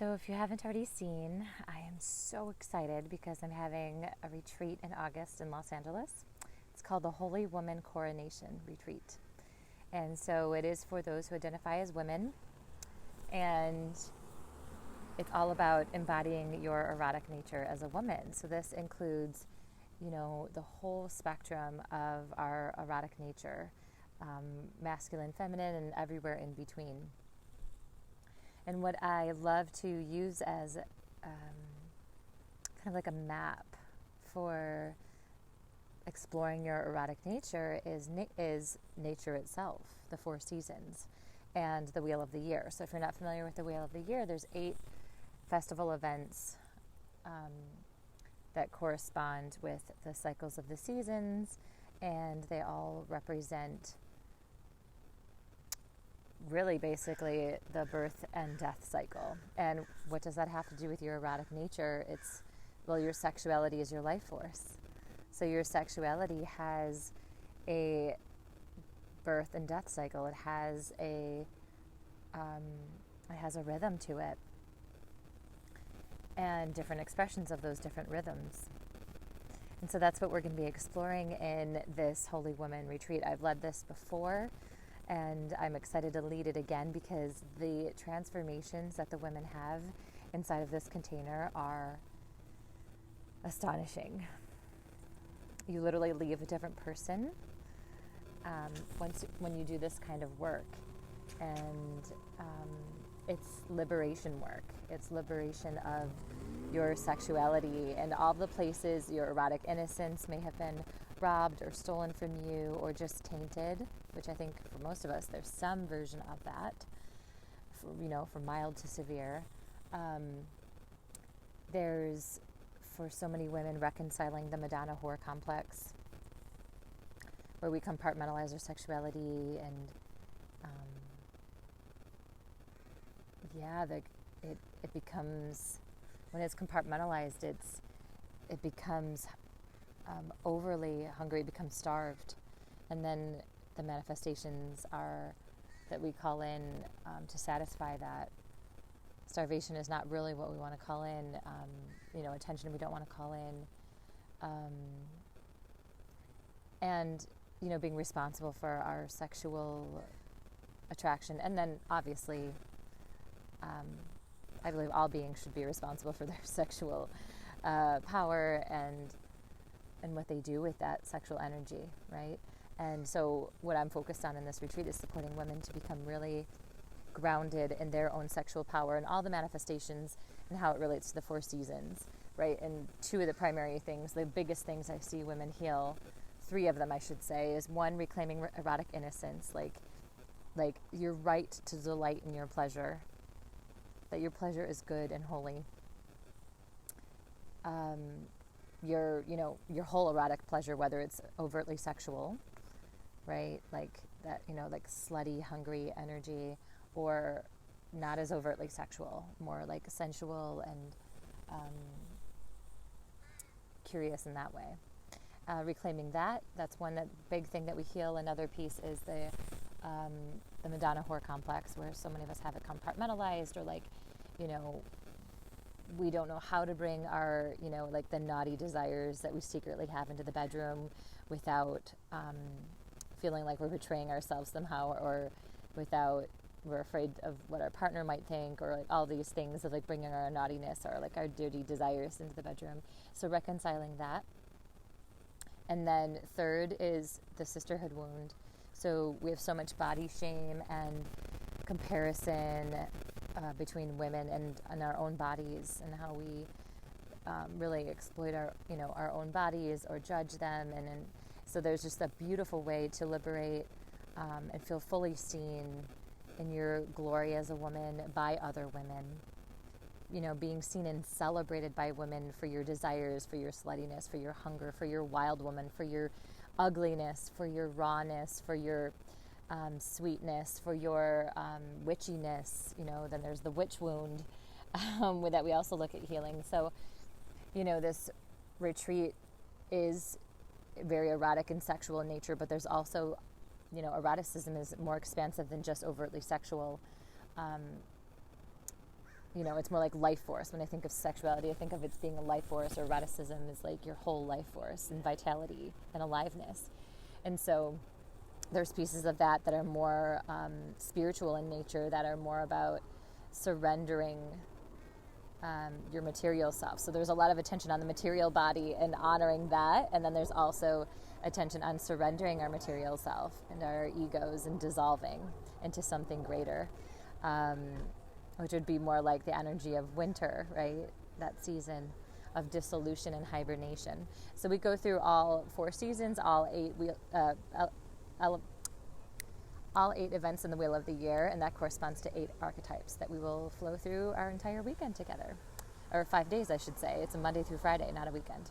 So if you haven't already seen, I am so excited because I'm having a retreat in August in Los Angeles. It's called the Holy Woman Coronation Retreat. And so it is for those who identify as women, and it's all about embodying your erotic nature as a woman. So this includes, the whole spectrum of our erotic nature, masculine, feminine, and everywhere in between. And what I love to use as kind of like a map for exploring your erotic nature is nature itself, the 4 seasons, and the Wheel of the Year. So if you're not familiar with the Wheel of the Year, there's 8 festival events that correspond with the cycles of the seasons, and they all represent really basically the birth and death cycle. And what does that have to do with your erotic nature? Your sexuality is your life force. So your sexuality has a birth and death cycle. It has a rhythm to it, and different expressions of those different rhythms. And so that's what we're going to be exploring in this Holy Woman retreat. I've led this before, and I'm excited to lead it again because the transformations that the women have inside of this container are astonishing. You literally leave a different person when you do this kind of work. And it's liberation work. It's liberation of your sexuality and all the places your erotic innocence may have been robbed or stolen from you or just tainted, which I think for most of us there's some version of that, from mild to severe. There's, for so many women, reconciling the Madonna whore complex, where we compartmentalize our sexuality, and it becomes, when it's compartmentalized, it becomes overly hungry, it becomes starved, and then the manifestations are that we call in to satisfy that starvation is not really what we want to call in. Attention we don't want to call in, and being responsible for our sexual attraction. And then obviously I believe all beings should be responsible for their sexual power and what they do with that sexual energy, right? And so what I'm focused on in this retreat is supporting women to become really grounded in their own sexual power and all the manifestations and how it relates to the 4 seasons, right? And 2 of the primary things, the biggest things I see women heal, 3 of them I should say, is 1, reclaiming erotic innocence, like your right to delight in your pleasure, that your pleasure is good and holy. Your whole erotic pleasure, whether it's overtly sexual, right? Like that, like slutty, hungry energy, or not as overtly sexual, more like sensual and curious in that way. Reclaiming that's one big thing that we heal. Another piece is the Madonna whore complex, where so many of us have it compartmentalized, or we don't know how to bring our, like the naughty desires that we secretly have into the bedroom without feeling like we're betraying ourselves somehow, or we're afraid of what our partner might think, or like all these things of like bringing our naughtiness or like our dirty desires into the bedroom. So reconciling that. And then 3rd is the sisterhood wound. So we have so much body shame and comparison between women and our own bodies, and how we really exploit our own bodies or judge them. And so there's just a beautiful way to liberate and feel fully seen in your glory as a woman by other women. Being seen and celebrated by women for your desires, for your sluttiness, for your hunger, for your wild woman, for your ugliness, for your rawness, for your sweetness, for your witchiness. Then there's the witch wound that we also look at healing. So, this retreat is very erotic and sexual in nature, but there's also, eroticism is more expansive than just overtly sexual. it's more like life force. When I think of sexuality, I think of it as being a life force, or eroticism is like your whole life force and vitality and aliveness. And so there's pieces of that are more spiritual in nature, that are more about surrendering your material self. So there's a lot of attention on the material body and honoring that. And then there's also attention on surrendering our material self and our egos and dissolving into something greater, which would be more like the energy of winter, right? That season of dissolution and hibernation. So we go through all 4 seasons, all 8 events in the Wheel of the Year, and that corresponds to 8 archetypes that we will flow through our entire weekend together. Or 5 days, I should say. It's a Monday through Friday, not a weekend.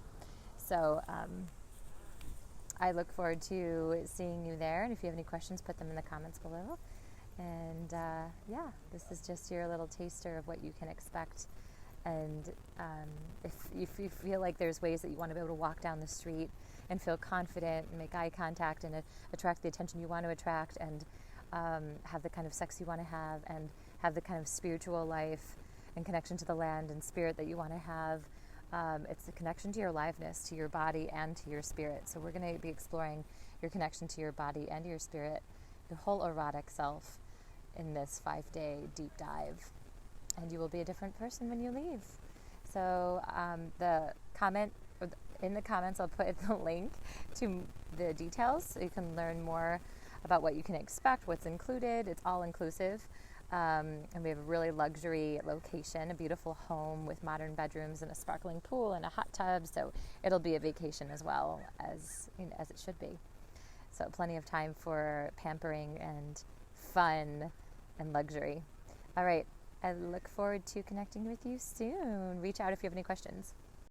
So I look forward to seeing you there, and if you have any questions, put them in the comments below. And this is just your little taster of what you can expect. And if you feel like there's ways that you want to be able to walk down the street and feel confident and make eye contact and attract the attention you want to attract, and have the kind of sex you want to have, and have the kind of spiritual life and connection to the land and spirit that you want to have, it's the connection to your aliveness, to your body and to your spirit. So we're going to be exploring your connection to your body and your spirit, your whole erotic self, in this 5-day deep dive. And you will be a different person when you leave. So in the comments, I'll put the link to the details so you can learn more about what you can expect, what's included. It's all inclusive. And we have a really luxury location, a beautiful home with modern bedrooms and a sparkling pool and a hot tub. So it'll be a vacation as well as it should be. So plenty of time for pampering and fun and luxury. All right. I look forward to connecting with you soon. Reach out if you have any questions.